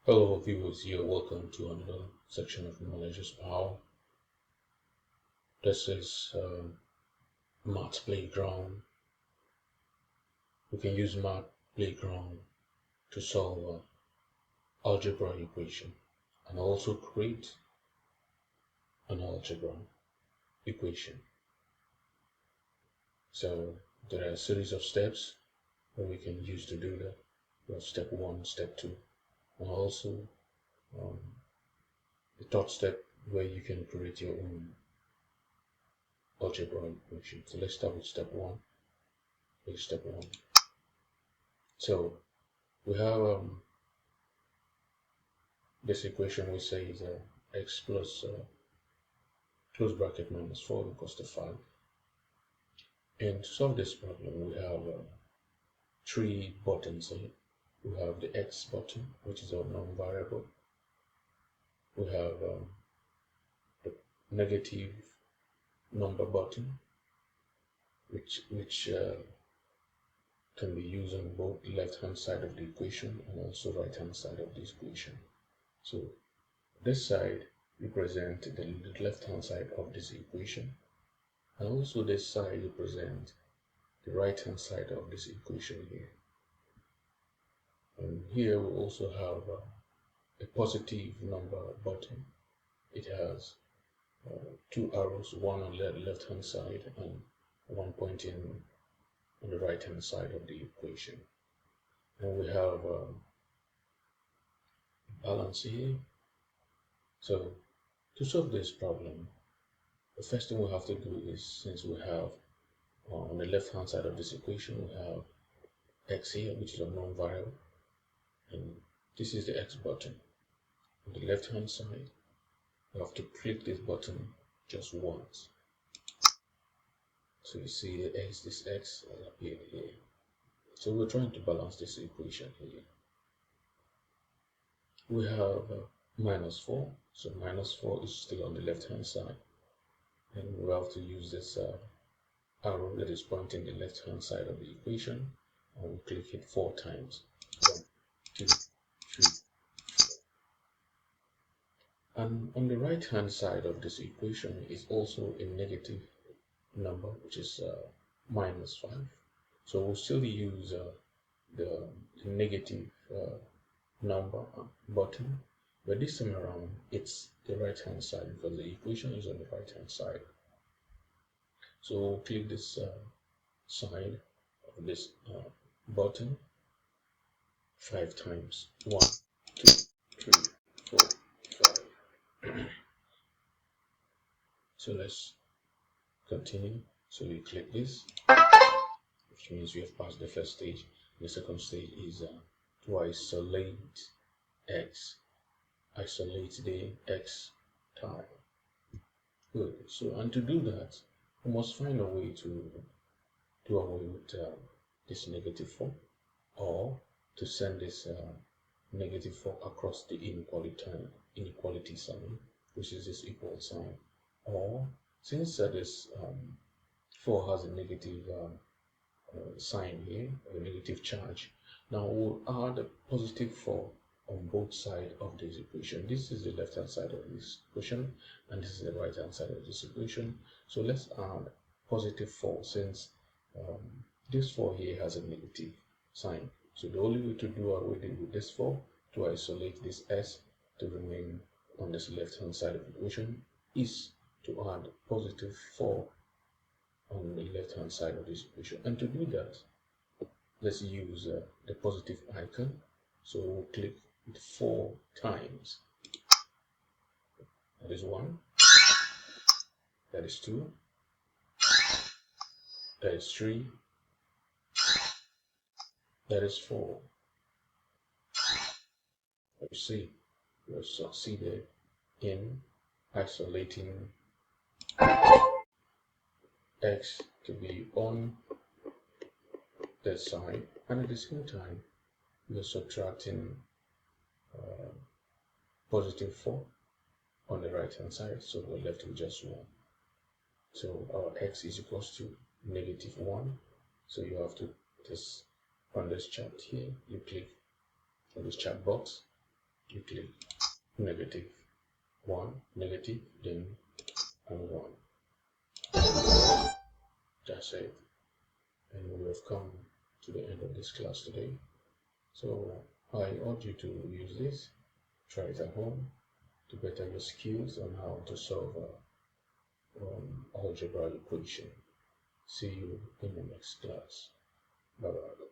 Hello viewers, here welcome to another section of Knowledge is Power. This is Math Playground. We can use Math Playground to solve algebra equation and also create an algebra equation. So there are a series of steps that we can use to do that. We have step 1, step 2, and also um, the third step where you can create your own algebra equation. So let's start with step 1. Here's step 1. So we have this equation we say is x plus close bracket minus 4 equals to 5. And to solve this problem, we have three buttons here. We have the x button, which is a non-variable. We have the negative number button, which can be used on both left-hand side of the equation and also right-hand side of this equation. So this side represents the left-hand side of this equation, and also this side represents the right-hand side of this equation here. And here we also have a positive number button. It has two arrows, one on the left-hand side and one pointing on the right-hand side of the equation. And we have balance here. So to solve this problem, the first thing we have to do is, since we have on the left-hand side of this equation, we have x here, which is a non-variable, and this is the x button. On the left-hand side, you have to click this button just once. So you see this x has appeared here. So we're trying to balance this equation here. We have minus 4, so minus 4 is still on the left-hand side, and we have to use this arrow that is pointing the left-hand side of the equation, and we click it 4 times. 1, 2, 3. And on the right hand side of this equation is also a negative number, which is minus 5. So we'll still use the negative number button, but this time around it's the right hand side because the equation is on the right hand side. So we'll click this side of this button 5 times. 1, 2, 3, 4, 5. So let's continue. So we click this, which means we have passed the first stage. The second stage is to isolate x. Isolate the x time. Good. So, and to do that, we must find a way to do away with this negative 4, or to send this negative 4 across the inequality sign, which is this equal sign. Or since this 4 has a negative sign here, a negative charge, now we'll add a positive 4 on both sides of this equation. This is the left hand side of this equation, and this is the right hand side of this equation. So let's add positive 4 since this 4 here has a negative sign. So the only way to do away with this 4, to isolate this s to remain on this left hand side of the equation, is to add positive 4 on the left hand side of this equation. And to do that, let's use the positive icon. So we'll click it 4 times. That is 1, that is 2, that is 3, that is 4. You see, we have succeeded in isolating x to be on this side, and at the same time we are subtracting positive 4 on the right hand side, so we're left with just 1. So our x is equals to negative 1. So you have to just on this chart here, you click on this chat box you click negative 1, negative, then and 1. That's it. And we have come to the end of this class today. So I urge you to use this, try it at home to better your skills on how to solve algebra equation. See you in the next class. Bye bye.